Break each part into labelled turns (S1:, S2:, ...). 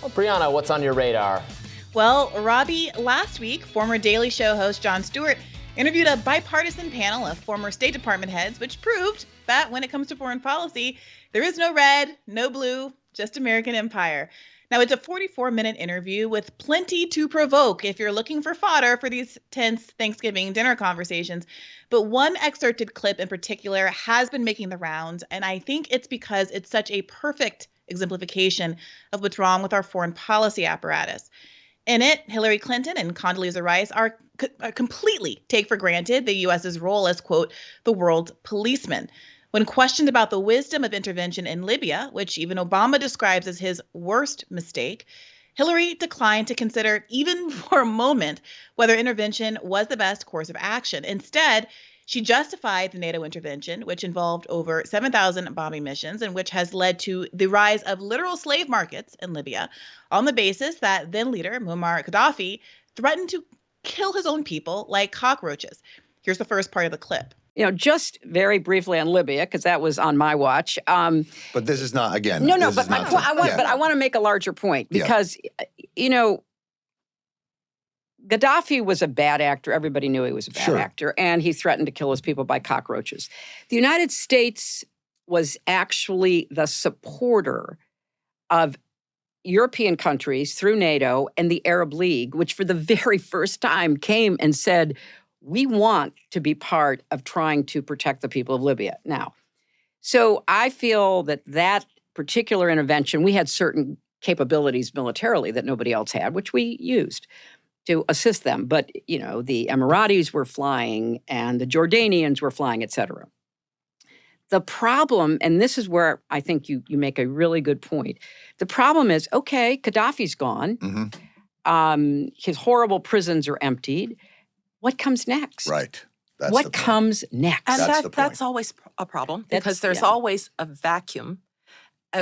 S1: Well, Briahna, what's on your radar?
S2: Well, Robbie, last week, former Daily Show host Jon Stewart interviewed a bipartisan panel of former State Department heads, which proved that when it comes to foreign policy, there is no red, no blue, just American empire. Now, it's a 44-minute interview with plenty to provoke if you're looking for fodder for these tense Thanksgiving dinner conversations. But one excerpted clip in particular has been making the rounds, and I think it's because it's such a perfect exemplification of what's wrong with our foreign policy apparatus. In it, Hillary Clinton and Condoleezza Rice are completely take for granted the U.S.'s role as, quote, the world's policeman. When questioned about the wisdom of intervention in Libya, which even Obama describes as his worst mistake, Hillary declined to consider even for a moment whether intervention was the best course of action. Instead, she justified the NATO intervention, which involved over 7,000 bombing missions and which has led to the rise of literal slave markets in Libya, on the basis that then leader Muammar Gaddafi threatened to kill his own people like cockroaches. Here's the first part of the clip.
S3: Just very briefly on Libya, because that was on my watch.
S4: But this is not, again.
S3: No, but I want to make a larger point because, Gaddafi was a bad actor. Everybody knew he was a bad actor, and he threatened to kill his people by cockroaches. The United States was actually the supporter of European countries through NATO and the Arab League, which for the very first time came and said, we want to be part of trying to protect the people of Libya. Now, so I feel that particular intervention, we had certain capabilities militarily that nobody else had, which we used to assist them. But, the Emiratis were flying and the Jordanians were flying, et cetera. The problem, and this is where I think you make a really good point. The problem is, okay, Gaddafi's gone. Mm-hmm. His horrible prisons are emptied. What comes next?
S4: Right.
S3: What comes next?
S5: And that's always a problem because there's always a vacuum.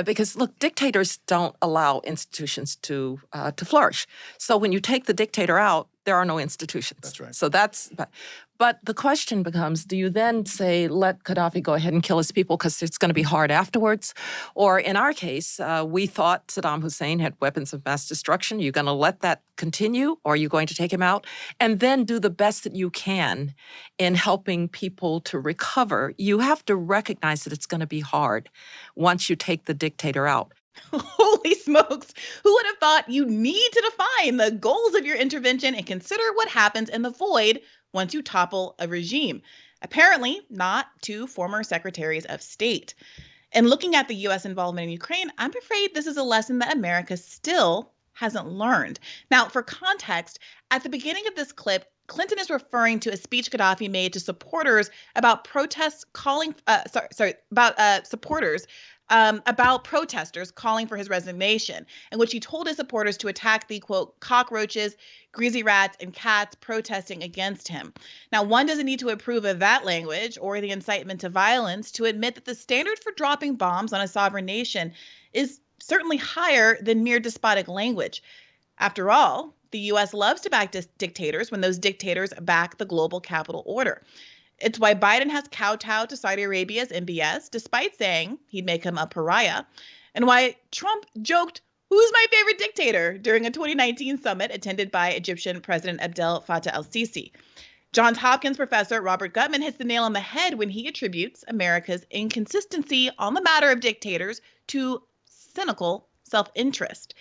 S5: Because, look, dictators don't allow institutions to flourish. So when you take the dictator out, there are no institutions.
S4: That's right.
S5: So but the question becomes, do you then say, let Gaddafi go ahead and kill his people because it's going to be hard afterwards? Or in our case, we thought Saddam Hussein had weapons of mass destruction. Are you going to let that continue, or are you going to take him out? And then do the best that you can in helping people to recover. You have to recognize that it's going to be hard once you take the dictator out.
S2: Holy smokes. Who would have thought you need to define the goals of your intervention and consider what happens in the void once you topple a regime? Apparently not two former secretaries of state. And looking at the U.S. involvement in Ukraine, I'm afraid this is a lesson that America still hasn't learned. Now, for context, at the beginning of this clip, Clinton is referring to a speech Gaddafi made to supporters about protests about protesters calling for his resignation, in which he told his supporters to attack the, quote, cockroaches, greasy rats, and cats protesting against him. Now, one doesn't need to approve of that language or the incitement to violence to admit that the standard for dropping bombs on a sovereign nation is certainly higher than mere despotic language. After all, the U.S. loves to back dictators when those dictators back the global capital order. It's why Biden has kowtowed to Saudi Arabia's MBS, despite saying he'd make him a pariah, and why Trump joked, "Who's my favorite dictator?" during a 2019 summit attended by Egyptian President Abdel Fattah el-Sisi. Johns Hopkins professor Robert Gutman hits the nail on the head when he attributes America's inconsistency on the matter of dictators to cynical self-interest.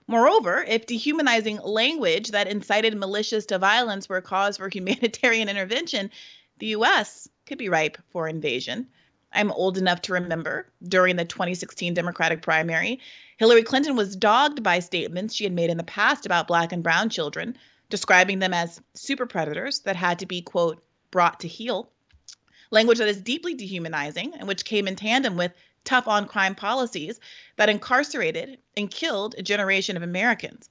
S2: Moreover, if dehumanizing language that incited militias to violence were a cause for humanitarian intervention, the U.S. could be ripe for invasion. I'm old enough to remember during the 2016 Democratic primary, Hillary Clinton was dogged by statements she had made in the past about Black and brown children, describing them as super predators that had to be, quote, brought to heel. Language that is deeply dehumanizing and which came in tandem with tough on crime policies that incarcerated and killed a generation of Americans.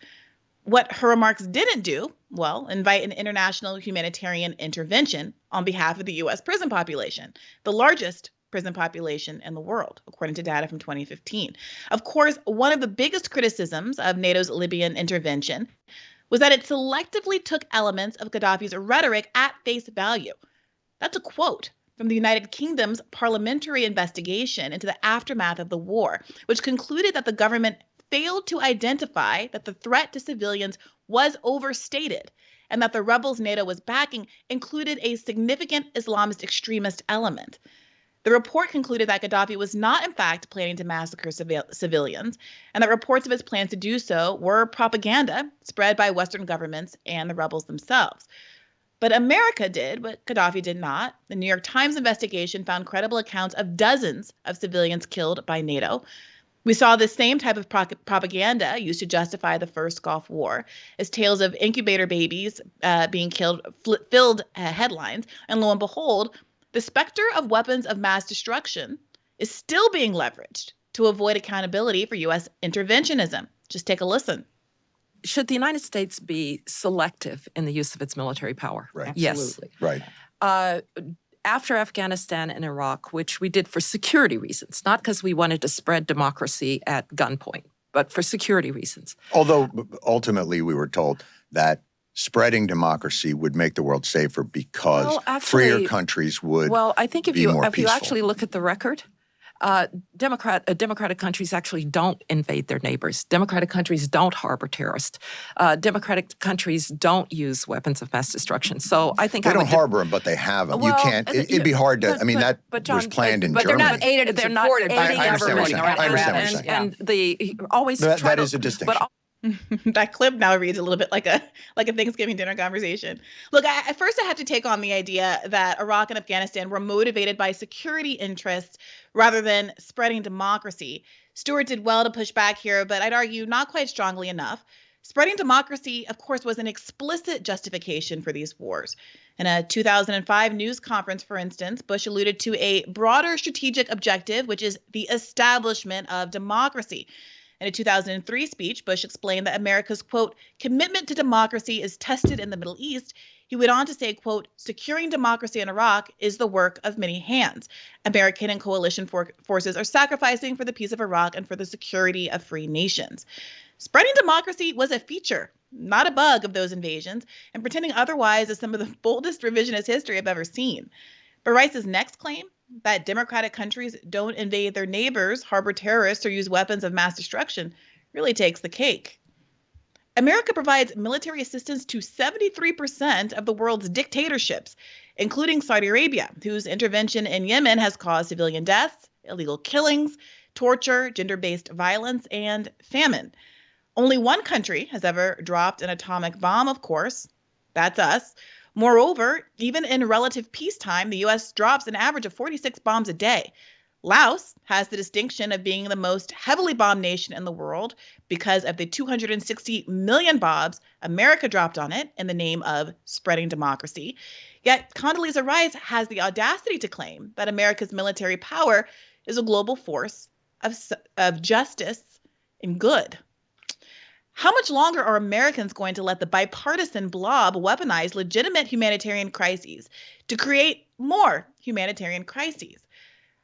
S2: What her remarks didn't do, well, invite an international humanitarian intervention on behalf of the U.S. prison population, the largest prison population in the world, according to data from 2015. Of course, one of the biggest criticisms of NATO's Libyan intervention was that it selectively took elements of Gaddafi's rhetoric at face value. That's a quote from the United Kingdom's parliamentary investigation into the aftermath of the war, which concluded that the government failed to identify that the threat to civilians was overstated and that the rebels NATO was backing included a significant Islamist extremist element. The report concluded that Gaddafi was not, in fact, planning to massacre civilians, and that reports of his plans to do so were propaganda spread by Western governments and the rebels themselves. But America did what Gaddafi did not. The New York Times investigation found credible accounts of dozens of civilians killed by NATO. We saw the same type of propaganda used to justify the first Gulf War, as tales of incubator babies being killed filled headlines. And lo and behold, the specter of weapons of mass destruction is still being leveraged to avoid accountability for U.S. interventionism. Just take a listen.
S5: Should the United States be selective in the use of its military power?
S4: Right.
S3: Absolutely.
S4: Right.
S5: After Afghanistan and Iraq, which we did for security reasons, not because we wanted to spread democracy at gunpoint, but for security reasons.
S4: Although ultimately we were told that spreading democracy would make the world safer because freer countries would
S5: I think if
S4: be
S5: you
S4: more
S5: if you
S4: peaceful.
S5: actually look at the record, democratic countries actually don't invade their neighbors. Democratic countries don't harbor terrorists. Democratic countries don't use weapons of mass destruction. So I think
S4: They don't harbor them, but they have them. You can't. It'd be hard to.
S5: But
S4: was
S5: John,
S4: planned in
S3: But
S4: Germany.
S3: they're not aided and
S5: They're not
S3: supported by
S5: aiding
S3: the
S4: I understand what
S3: government.
S4: you're saying. I understand what you're saying.
S5: And the always
S4: That
S5: try to-
S4: is a distinction.
S5: But
S2: That clip now reads a little bit like a Thanksgiving dinner conversation. Look, at first I have to take on the idea that Iraq and Afghanistan were motivated by security interests rather than spreading democracy. Stewart did well to push back here, but I'd argue not quite strongly enough. Spreading democracy, of course, was an explicit justification for these wars. In a 2005 news conference, for instance, Bush alluded to a broader strategic objective, which is the establishment of democracy. In a 2003 speech, Bush explained that America's, quote, commitment to democracy is tested in the Middle East. He went on to say, quote, securing democracy in Iraq is the work of many hands. American and coalition forces are sacrificing for the peace of Iraq and for the security of free nations. Spreading democracy was a feature, not a bug of those invasions, and pretending otherwise is some of the boldest revisionist history I've ever seen. But Rice's next claim, that democratic countries don't invade their neighbors, harbor terrorists, or use weapons of mass destruction, really takes the cake. America provides military assistance to 73% of the world's dictatorships, including Saudi Arabia, whose intervention in Yemen has caused civilian deaths, illegal killings, torture, gender-based violence, and famine. Only one country has ever dropped an atomic bomb, of course. That's us. Moreover, even in relative peacetime, the U.S. drops an average of 46 bombs a day. Laos has the distinction of being the most heavily bombed nation in the world because of the 260 million bombs America dropped on it in the name of spreading democracy. Yet Condoleezza Rice has the audacity to claim that America's military power is a global force of justice and good. How much longer are Americans going to let the bipartisan blob weaponize legitimate humanitarian crises to create more humanitarian crises?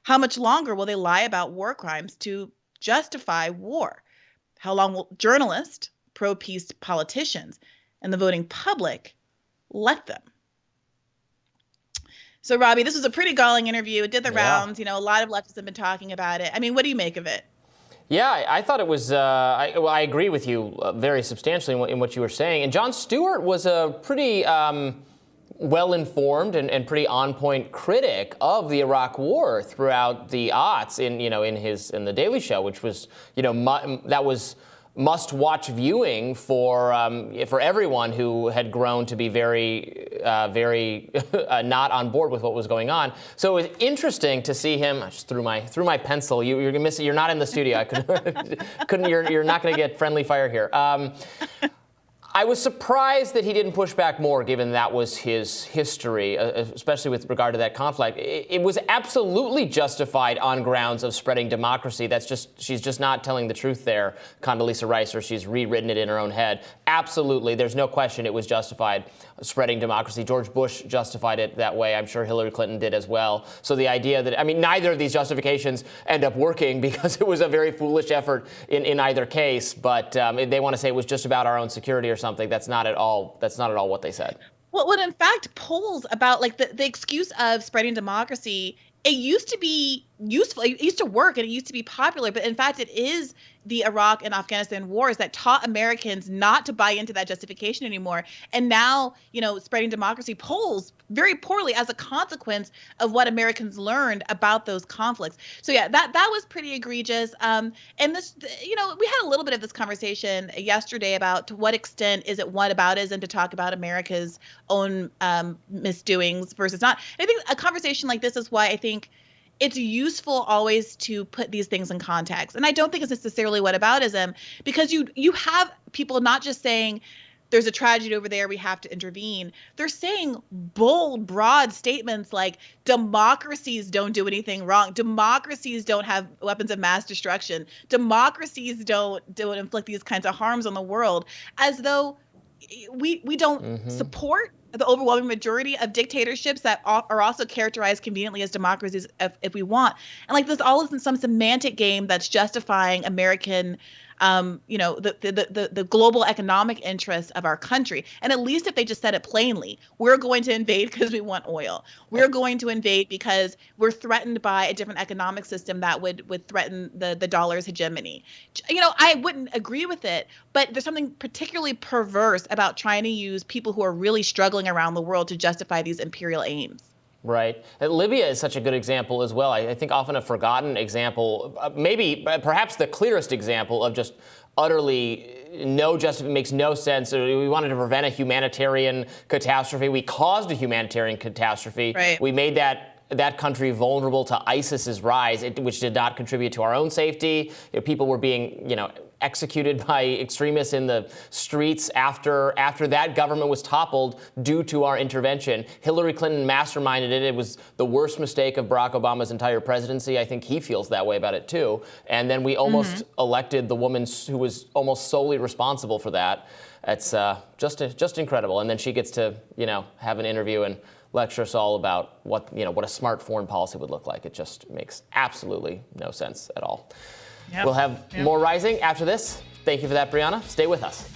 S2: How much longer will they lie about war crimes to justify war? How long will journalists, pro-peace politicians, and the voting public let them? So, Robbie, this was a pretty galling interview. It did the rounds. You know, a lot of leftists have been talking about it. I mean, what do you make of it?
S1: Yeah, I thought it was, I agree with you very substantially in what you were saying. And Jon Stewart was a pretty well-informed and pretty on-point critic of the Iraq War throughout the aughts in the Daily Show, which was, that was must-watch viewing for everyone who had grown to be very not on board with what was going on. So it was interesting to see him. I just threw my pencil. You're missing. You're not in the studio. I couldn't. You're not going to get friendly fire here. I was surprised that he didn't push back more, given that was his history, especially with regard to that conflict. It was absolutely justified on grounds of spreading democracy. She's just not telling the truth there, Condoleezza Rice, or she's rewritten it in her own head. Absolutely, there's no question it was justified, spreading democracy. George Bush justified it that way. I'm sure Hillary Clinton did as well. So the idea that, neither of these justifications end up working because it was a very foolish effort in either case. But they want to say it was just about our own security or something. That's not at all what they said.
S2: Well, in fact, polls about the excuse of spreading democracy, it used to be useful. It used to work and it used to be popular, but in fact, it is the Iraq and Afghanistan wars that taught Americans not to buy into that justification anymore. And now, spreading democracy polls very poorly as a consequence of what Americans learned about those conflicts. So yeah, that was pretty egregious. And this, we had a little bit of this conversation yesterday about to what extent is it whataboutism to talk about America's own misdoings versus not. And I think a conversation like this is why I think it's useful always to put these things in context. And I don't think it's necessarily whataboutism, because you have people not just saying there's a tragedy over there, we have to intervene. They're saying bold, broad statements like democracies don't do anything wrong. Democracies don't have weapons of mass destruction. Democracies don't inflict these kinds of harms on the world, as though we don't support the overwhelming majority of dictatorships that are also characterized conveniently as democracies if we want. And like this all is in some semantic game that's justifying American, the global economic interests of our country. And at least if they just said it plainly, we're going to invade because we want oil. We're going to invade because we're threatened by a different economic system that would threaten the dollar's hegemony. I wouldn't agree with it, but there's something particularly perverse about trying to use people who are really struggling around the world to justify these imperial aims.
S1: Right. And Libya is such a good example as well. I think often a forgotten example, perhaps the clearest example of just utterly makes no sense. We wanted to prevent a humanitarian catastrophe. We caused a humanitarian catastrophe.
S2: Right.
S1: We made that country vulnerable to ISIS's rise, which did not contribute to our own safety. People were being, executed by extremists in the streets after that government was toppled due to our intervention. Hillary Clinton masterminded it. It was the worst mistake of Barack Obama's entire presidency. I think he feels that way about it too. And then we almost elected the woman who was almost solely responsible for that. It's just incredible. And then she gets to, have an interview and lecture us all about what a smart foreign policy would look like. It just makes absolutely no sense at all. Yep. We'll have more Rising after this. Thank you for that, Briahna. Stay with us.